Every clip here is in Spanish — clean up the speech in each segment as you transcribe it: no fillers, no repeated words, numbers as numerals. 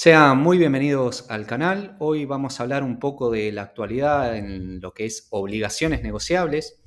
Sean muy bienvenidos al canal. Hoy vamos a hablar un poco de la actualidad en lo que es obligaciones negociables,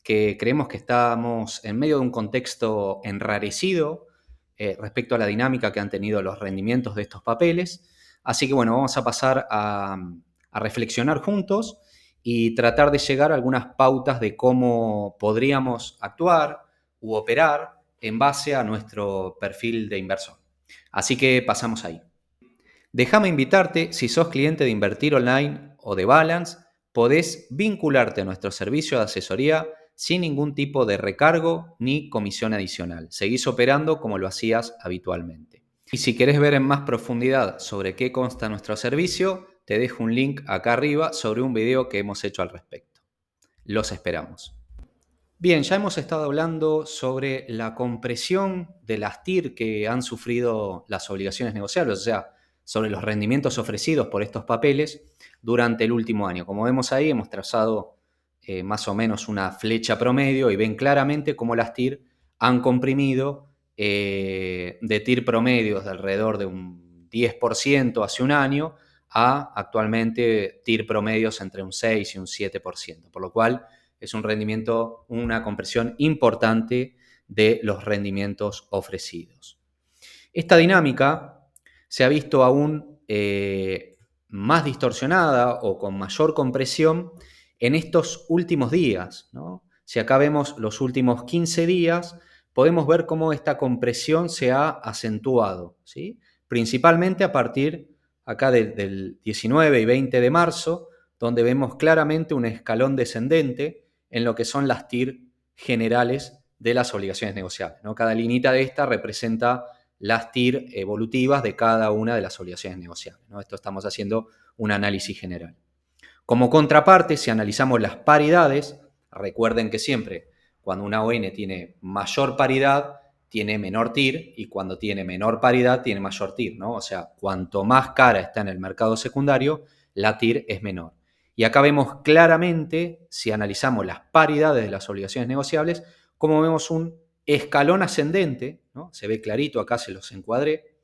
que creemos que estamos en medio de un contexto enrarecido respecto a la dinámica que han tenido los rendimientos de estos papeles. Así que bueno, vamos a pasar a reflexionar juntos y tratar de llegar a algunas pautas de cómo podríamos actuar u operar en base a nuestro perfil de inversor. Así que pasamos ahí. Déjame invitarte, si sos cliente de Invertir Online o de Balance, podés vincularte a nuestro servicio de asesoría sin ningún tipo de recargo ni comisión adicional. Seguís operando como lo hacías habitualmente. Y si querés ver en más profundidad sobre qué consta nuestro servicio, te dejo un link acá arriba sobre un video que hemos hecho al respecto. Los esperamos. Bien, ya hemos estado hablando sobre la compresión de las TIR que han sufrido las obligaciones negociables, o sea, sobre los rendimientos ofrecidos por estos papeles durante el último año. Como vemos ahí, hemos trazado más o menos una flecha promedio y ven claramente cómo las TIR han comprimido de TIR promedios de alrededor de un 10% hace un año a actualmente TIR promedios entre un 6 y un 7%, por lo cual es un rendimiento, una compresión importante de los rendimientos ofrecidos. Esta dinámica se ha visto aún más distorsionada o con mayor compresión en estos últimos días, ¿no? Si acá vemos los últimos 15 días, podemos ver cómo esta compresión se ha acentuado, ¿sí? Principalmente a partir acá del 19 y 20 de marzo, donde vemos claramente un escalón descendente en lo que son las TIR generales de las obligaciones negociables, ¿no? Cada linita de esta representa las TIR evolutivas de cada una de las obligaciones negociables, ¿no? Esto estamos haciendo un análisis general. Como contraparte, si analizamos las paridades, recuerden que siempre cuando una ON tiene mayor paridad, tiene menor TIR, y cuando tiene menor paridad, tiene mayor TIR, ¿no? O sea, cuanto más cara está en el mercado secundario, la TIR es menor. Y acá vemos claramente, si analizamos las paridades de las obligaciones negociables, como vemos un escalón ascendente, ¿no? Se ve clarito, acá se los encuadré,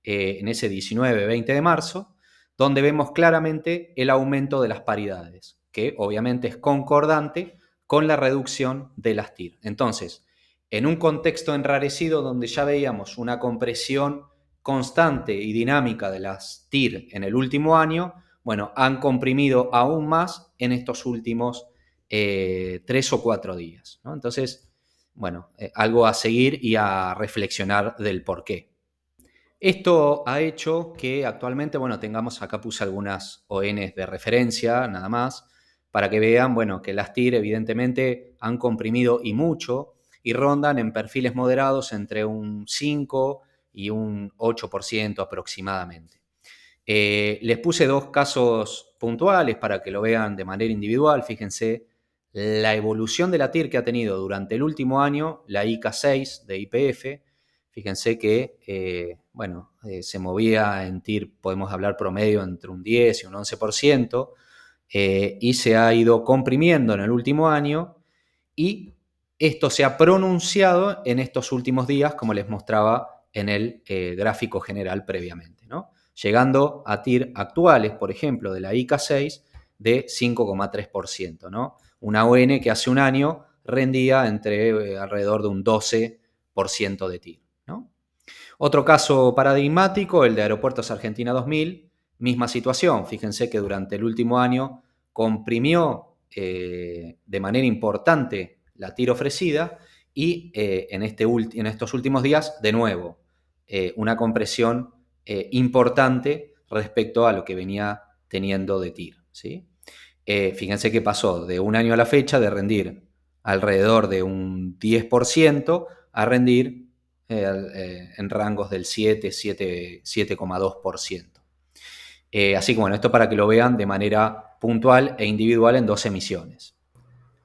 en ese 19-20 de marzo, donde vemos claramente el aumento de las paridades, que obviamente es concordante con la reducción de las TIR. Entonces, en un contexto enrarecido donde ya veíamos una compresión constante y dinámica de las TIR en el último año, bueno, han comprimido aún más en estos últimos 3 o 4 días, ¿no? Entonces, bueno, algo a seguir y a reflexionar del por qué. Esto ha hecho que actualmente, bueno, tengamos, acá puse algunas ONs de referencia, nada más, para que vean, bueno, que las TIR evidentemente han comprimido y mucho y rondan en perfiles moderados entre un 5 y un 8% aproximadamente. Les puse dos casos puntuales para que lo vean de manera individual. Fíjense la evolución de la TIR que ha tenido durante el último año, la ICA 6 de YPF. Fíjense que, se movía en TIR, podemos hablar promedio, entre un 10 y un 11%, y se ha ido comprimiendo en el último año, y esto se ha pronunciado en estos últimos días, como les mostraba en el gráfico general previamente, ¿no? Llegando a TIR actuales, por ejemplo, de la ICA 6 de 5,3%, ¿no? Una ON que hace un año rendía entre alrededor de un 12% de TIR, ¿no? Otro caso paradigmático, el de Aeropuertos Argentina 2000, misma situación. Fíjense que durante el último año comprimió de manera importante la TIR ofrecida y en estos últimos días, de nuevo, una compresión importante respecto a lo que venía teniendo de TIR, ¿sí? Fíjense que pasó de un año a la fecha de rendir alrededor de un 10% a rendir en rangos del 7,2%. Así que bueno, esto para que lo vean de manera puntual e individual en dos emisiones.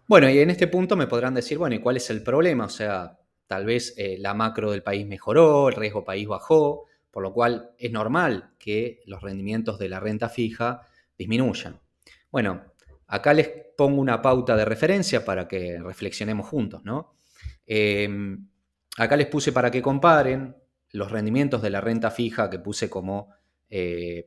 Bueno, y en este punto me podrán decir, bueno, ¿y cuál es el problema? O sea, tal vez la macro del país mejoró, el riesgo país bajó, por lo cual es normal que los rendimientos de la renta fija disminuyan. Bueno, acá les pongo una pauta de referencia para que reflexionemos juntos, ¿no? Acá les puse para que comparen los rendimientos de la renta fija que puse como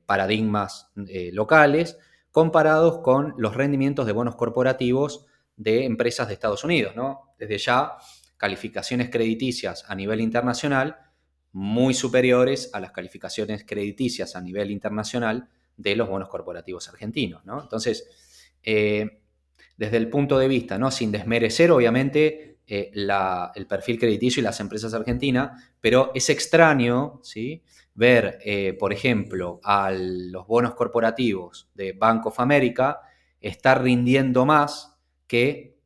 paradigmas locales, comparados con los rendimientos de bonos corporativos de empresas de Estados Unidos, ¿no? Desde ya, calificaciones crediticias a nivel internacional muy superiores a las calificaciones crediticias a nivel internacional de los bonos corporativos argentinos, ¿no? Entonces, desde el punto de vista, ¿no? Sin desmerecer, obviamente, el perfil crediticio y las empresas argentinas, pero es extraño, ¿sí? Ver, por ejemplo, a los bonos corporativos de Bank of America estar rindiendo más que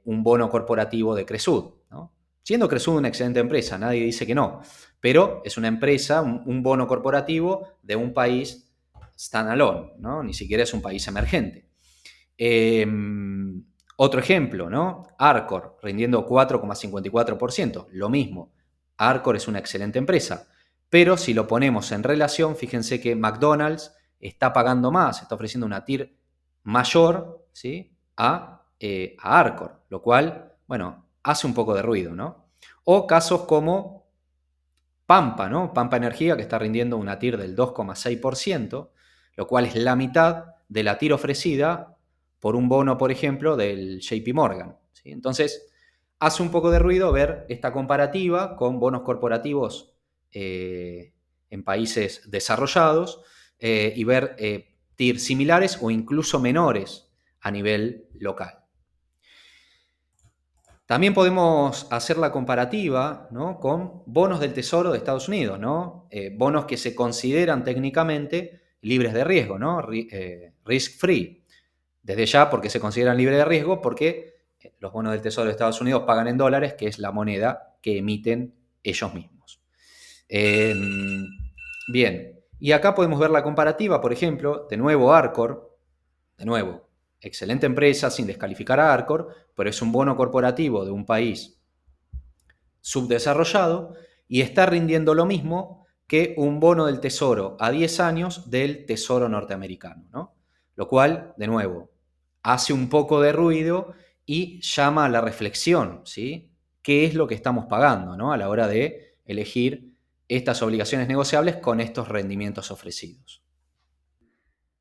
un bono corporativo de Cresud, ¿no? Siendo Cresud una excelente empresa, nadie dice que no, pero es una empresa, un bono corporativo de un país standalone, ¿no? Ni siquiera es un país emergente. Otro ejemplo, ¿no? Arcor, rindiendo 4,54%, lo mismo. Arcor es una excelente empresa, pero si lo ponemos en relación, fíjense que McDonald's está pagando más, está ofreciendo una TIR mayor, ¿sí? a Arcor, lo cual, bueno, hace un poco de ruido, ¿no? O casos como Pampa, ¿no? Pampa Energía, que está rindiendo una TIR del 2,6%, lo cual es la mitad de la TIR ofrecida por un bono, por ejemplo, del JP Morgan, ¿sí? Entonces, hace un poco de ruido ver esta comparativa con bonos corporativos en países desarrollados y ver TIR similares o incluso menores a nivel local. También podemos hacer la comparativa, ¿no? Con bonos del Tesoro de Estados Unidos, ¿no? Bonos que se consideran técnicamente libres de riesgo, ¿no? Risk free. Desde ya, porque se consideran libres de riesgo, porque los bonos del Tesoro de Estados Unidos pagan en dólares, que es la moneda que emiten ellos mismos. Bien, y acá podemos ver la comparativa, por ejemplo, de nuevo Arcor, de nuevo, excelente empresa, sin descalificar a Arcor, pero es un bono corporativo de un país subdesarrollado y está rindiendo lo mismo que un bono del Tesoro a 10 años del Tesoro norteamericano, ¿no? Lo cual, de nuevo, hace un poco de ruido y llama a la reflexión, ¿sí? ¿Qué es lo que estamos pagando, ¿no? A la hora de elegir estas obligaciones negociables con estos rendimientos ofrecidos?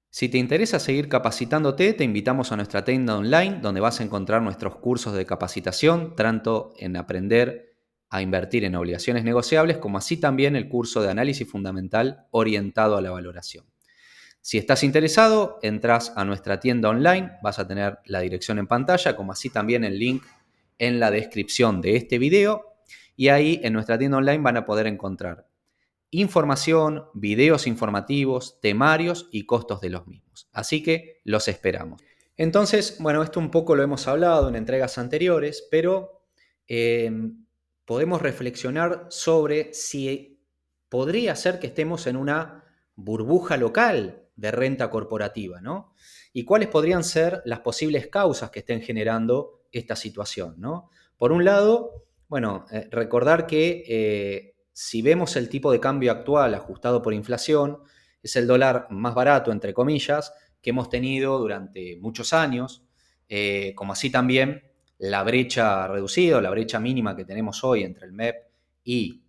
Si te interesa seguir capacitándote, te invitamos a nuestra tienda online, donde vas a encontrar nuestros cursos de capacitación, tanto en aprender a invertir en obligaciones negociables, como así también el curso de análisis fundamental orientado a la valoración. Si estás interesado, entras a nuestra tienda online, vas a tener la dirección en pantalla, como así también el link en la descripción de este video, y ahí en nuestra tienda online van a poder encontrar información, videos informativos, temarios y costos de los mismos. Así que los esperamos. Entonces, bueno, esto un poco lo hemos hablado en entregas anteriores, pero podemos reflexionar sobre si podría ser que estemos en una burbuja local de renta corporativa, ¿no? Y cuáles podrían ser las posibles causas que estén generando esta situación, ¿no? Por un lado, bueno, recordar que si vemos el tipo de cambio actual ajustado por inflación, es el dólar más barato, entre comillas, que hemos tenido durante muchos años, como así también la brecha reducida, la brecha mínima que tenemos hoy entre el MEP y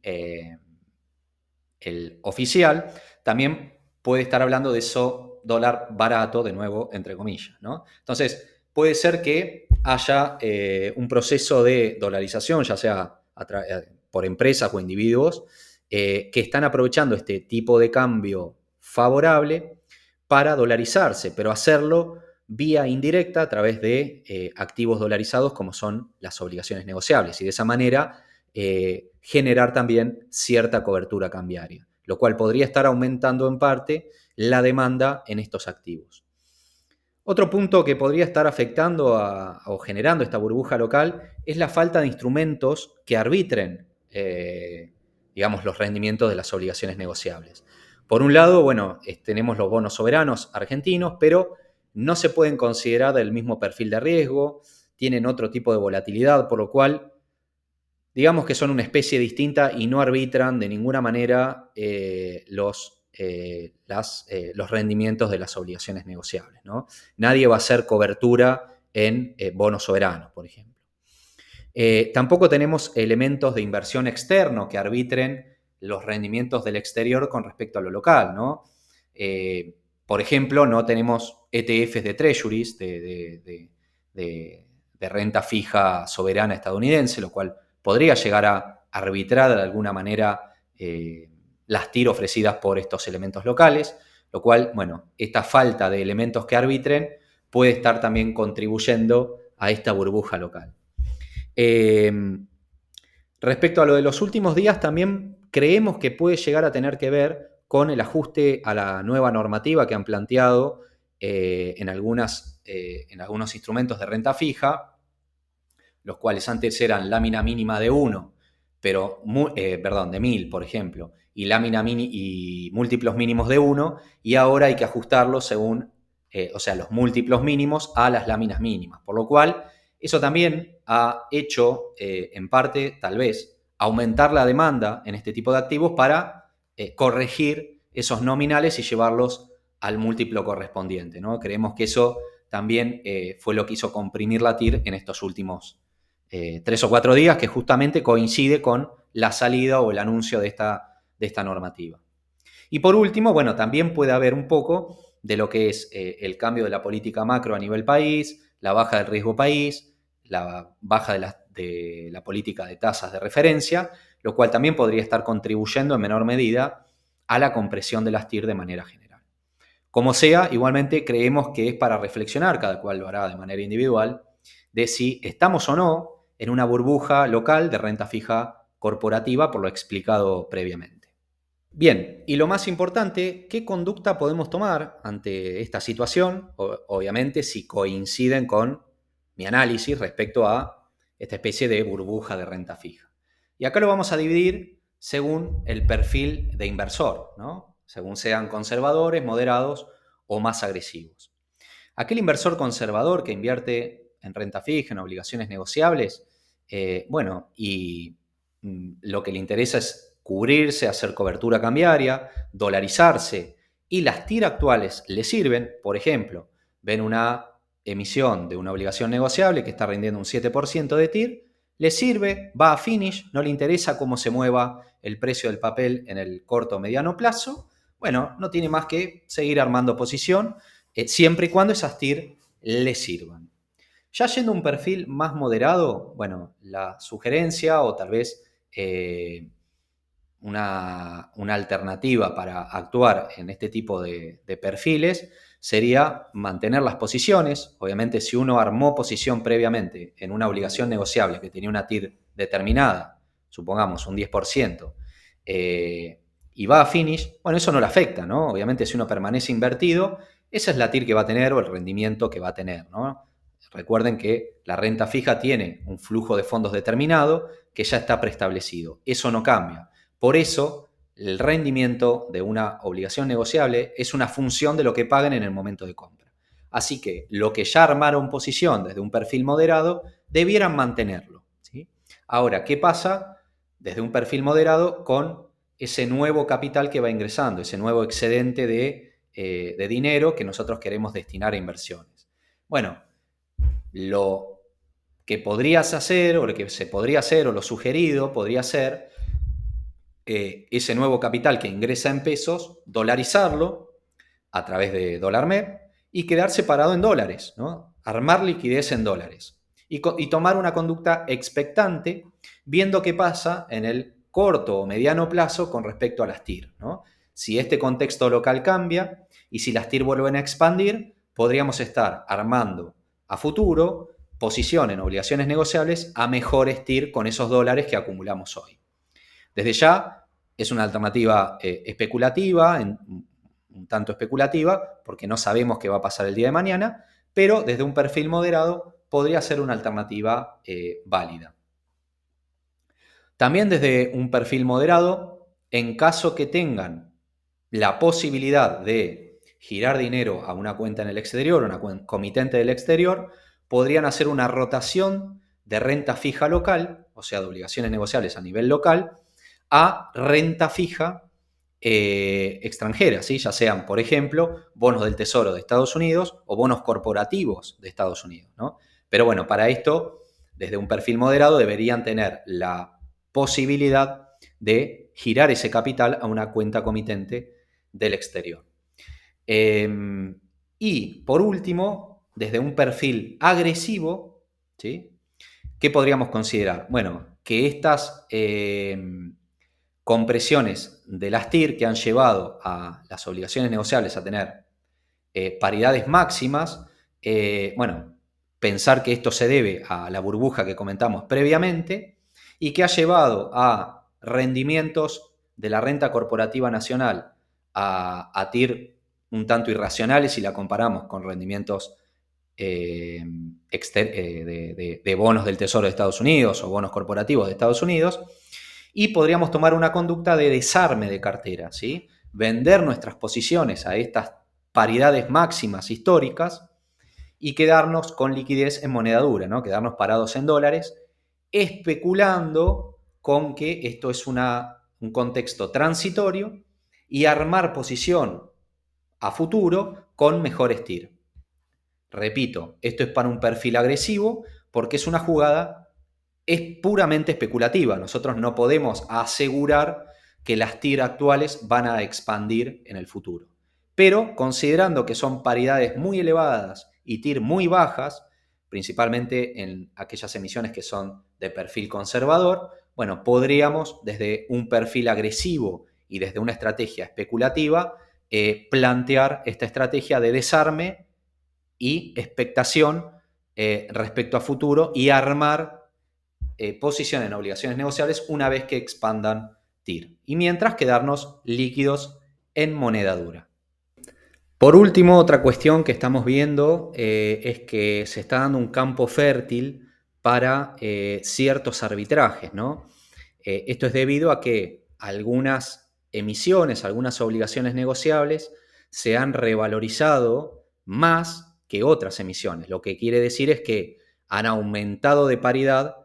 el oficial, también puede estar hablando de eso dólar barato, de nuevo, entre comillas, ¿no? Entonces, puede ser que haya un proceso de dolarización, ya sea por empresas o individuos, que están aprovechando este tipo de cambio favorable para dolarizarse, pero hacerlo vía indirecta a través de activos dolarizados como son las obligaciones negociables y de esa manera generar también cierta cobertura cambiaria, lo cual podría estar aumentando en parte la demanda en estos activos. Otro punto que podría estar afectando o generando esta burbuja local es la falta de instrumentos que arbitren, digamos, los rendimientos de las obligaciones negociables. Por un lado, bueno, tenemos los bonos soberanos argentinos, pero no se pueden considerar del mismo perfil de riesgo, tienen otro tipo de volatilidad, por lo cual, digamos que son una especie distinta y no arbitran de ninguna manera los rendimientos de las obligaciones negociables, ¿no? Nadie va a hacer cobertura en bonos soberanos, por ejemplo. Tampoco tenemos elementos de inversión externo que arbitren los rendimientos del exterior con respecto a lo local, ¿no? Por ejemplo, no tenemos ETFs de treasuries, de renta fija soberana estadounidense, lo cual podría llegar a arbitrar de alguna manera las TIR ofrecidas por estos elementos locales, lo cual, bueno, esta falta de elementos que arbitren puede estar también contribuyendo a esta burbuja local. Respecto a lo de los últimos días, también creemos que puede llegar a tener que ver con el ajuste a la nueva normativa que han planteado en algunos instrumentos de renta fija, los cuales antes eran lámina mínima de 1, de 1000, por ejemplo, y y múltiplos mínimos de 1, y ahora hay que ajustarlos según, los múltiplos mínimos a las láminas mínimas. Por lo cual, eso también ha hecho, en parte, tal vez, aumentar la demanda en este tipo de activos para corregir esos nominales y llevarlos al múltiplo correspondiente, ¿no? Creemos que eso también fue lo que hizo comprimir la TIR en estos últimos 3 o 4 días, que justamente coincide con la salida o el anuncio de esta normativa. Y por último, bueno, también puede haber un poco de lo que es el cambio de la política macro a nivel país, la baja del riesgo país, la baja de la política de tasas de referencia, lo cual también podría estar contribuyendo en menor medida a la compresión de las TIR de manera general. Como sea, igualmente creemos que es para reflexionar, cada cual lo hará de manera individual, de si estamos o no en una burbuja local de renta fija corporativa, por lo explicado previamente. Bien, y lo más importante, ¿qué conducta podemos tomar ante esta situación? Obviamente, si coinciden con mi análisis respecto a esta especie de burbuja de renta fija. Y acá lo vamos a dividir según el perfil de inversor, ¿no? Según sean conservadores, moderados o más agresivos. Aquel inversor conservador que invierte en renta fija, en obligaciones negociables, lo que le interesa es cubrirse, hacer cobertura cambiaria, dolarizarse, y las TIR actuales le sirven. Por ejemplo, ven una emisión de una obligación negociable que está rindiendo un 7% de TIR, le sirve, va a finish, no le interesa cómo se mueva el precio del papel en el corto o mediano plazo, bueno, no tiene más que seguir armando posición, siempre y cuando esas TIR le sirvan. Ya yendo a un perfil más moderado, bueno, la sugerencia o tal vez una alternativa para actuar en este tipo de perfiles sería mantener las posiciones. Obviamente, si uno armó posición previamente en una obligación negociable que tenía una TIR determinada, supongamos un 10%, y va a finish, bueno, eso no le afecta, ¿no? Obviamente, si uno permanece invertido, esa es la TIR que va a tener o el rendimiento que va a tener, ¿no? Recuerden que la renta fija tiene un flujo de fondos determinado que ya está preestablecido. Eso no cambia. Por eso, el rendimiento de una obligación negociable es una función de lo que paguen en el momento de compra. Así que lo que ya armaron posición desde un perfil moderado, debieran mantenerlo, ¿sí? Ahora, ¿qué pasa desde un perfil moderado con ese nuevo capital que va ingresando, ese nuevo excedente de dinero que nosotros queremos destinar a inversiones? Bueno, lo que podrías hacer o lo que se podría hacer o lo sugerido podría ser ese nuevo capital que ingresa en pesos, dolarizarlo a través de dólar MEP y quedar separado en dólares, ¿no? Armar liquidez en dólares y tomar una conducta expectante viendo qué pasa en el corto o mediano plazo con respecto a las TIR, ¿no? Si este contexto local cambia y si las TIR vuelven a expandir, podríamos estar armando a futuro posición en obligaciones negociables a mejores TIR con esos dólares que acumulamos hoy. Desde ya es una alternativa especulativa, un tanto especulativa, porque no sabemos qué va a pasar el día de mañana, pero desde un perfil moderado podría ser una alternativa válida. También desde un perfil moderado, en caso que tengan la posibilidad de girar dinero a una cuenta en el exterior, una comitente del exterior, podrían hacer una rotación de renta fija local, o sea, de obligaciones negociables a nivel local, a renta fija extranjera, ¿sí? Ya sean, por ejemplo, bonos del Tesoro de Estados Unidos o bonos corporativos de Estados Unidos, ¿no? Pero bueno, para esto, desde un perfil moderado, deberían tener la posibilidad de girar ese capital a una cuenta comitente del exterior. Y por último, desde un perfil agresivo, ¿sí? ¿Qué podríamos considerar? Bueno, que estas compresiones de las TIR que han llevado a las obligaciones negociables a tener paridades máximas, bueno, pensar que esto se debe a la burbuja que comentamos previamente y que ha llevado a rendimientos de la renta corporativa nacional a TIR un tanto irracionales si la comparamos con rendimientos de bonos del Tesoro de Estados Unidos o bonos corporativos de Estados Unidos, y podríamos tomar una conducta de desarme de cartera, ¿sí? Vender nuestras posiciones a estas paridades máximas históricas y quedarnos con liquidez en moneda dura, ¿no? Quedarnos parados en dólares, especulando con que esto es un contexto transitorio y armar posición a futuro con mejores TIR. Repito, esto es para un perfil agresivo porque es una jugada, es puramente especulativa. Nosotros no podemos asegurar que las TIR actuales van a expandir en el futuro. Pero considerando que son paridades muy elevadas y TIR muy bajas, principalmente en aquellas emisiones que son de perfil conservador, bueno, podríamos desde un perfil agresivo y desde una estrategia especulativa plantear esta estrategia de desarme y expectación respecto a futuro y armar posición en obligaciones negociables una vez que expandan TIR. Y mientras quedarnos líquidos en moneda dura. Por último, otra cuestión que estamos viendo es que se está dando un campo fértil para ciertos arbitrajes, ¿no? Esto es debido a que algunas emisiones, algunas obligaciones negociables se han revalorizado más que otras emisiones. Lo que quiere decir es que han aumentado de paridad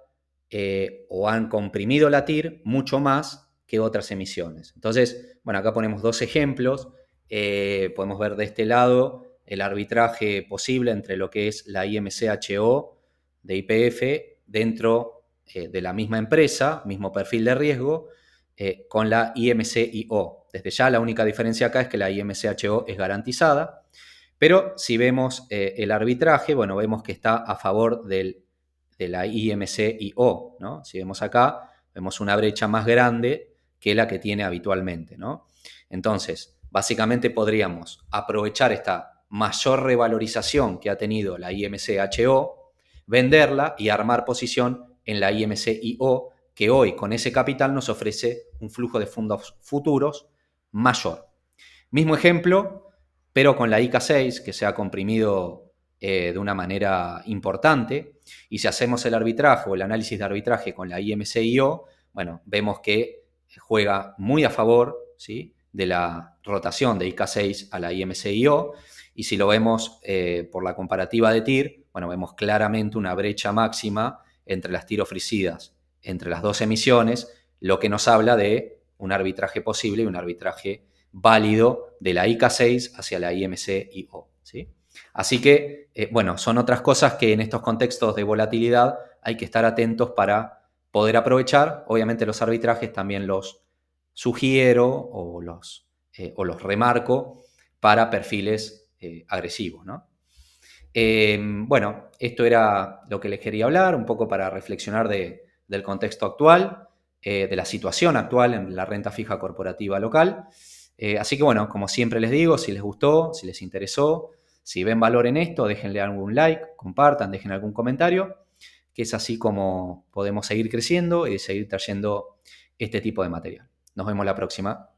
o han comprimido la TIR mucho más que otras emisiones. Entonces, bueno, acá ponemos dos ejemplos. Podemos ver de este lado el arbitraje posible entre lo que es la IMCHO de YPF dentro de la misma empresa, mismo perfil de riesgo, con la IMCIO. Desde ya la única diferencia acá es que la IMCHO es garantizada, pero si vemos el arbitraje, bueno, vemos que está a favor de la IMCIO, ¿no? Si vemos acá, vemos una brecha más grande que la que tiene habitualmente, ¿no? Entonces, básicamente podríamos aprovechar esta mayor revalorización que ha tenido la IMCHO, venderla y armar posición en la IMCIO, que hoy con ese capital nos ofrece un flujo de fondos futuros mayor. Mismo ejemplo, pero con la IK6, que se ha comprimido de una manera importante, y si hacemos el arbitraje o el análisis de arbitraje con la IMCIO, bueno, vemos que juega muy a favor, ¿sí?, de la rotación de IK6 a la IMCIO, y si lo vemos por la comparativa de TIR, bueno, vemos claramente una brecha máxima entre las TIR ofrecidas entre las dos emisiones, lo que nos habla de un arbitraje posible y un arbitraje válido de la IK6 hacia la IMCIO, ¿sí? Así que, bueno, son otras cosas que en estos contextos de volatilidad hay que estar atentos para poder aprovechar. Obviamente los arbitrajes también los sugiero o los remarco para perfiles agresivos, ¿no? Bueno, esto era lo que les quería hablar, un poco para reflexionar del contexto actual, de la situación actual en la renta fija corporativa local. Así que bueno, como siempre les digo, si les gustó, si les interesó, si ven valor en esto, déjenle algún like, compartan, dejen algún comentario, que es así como podemos seguir creciendo y seguir trayendo este tipo de material. Nos vemos la próxima.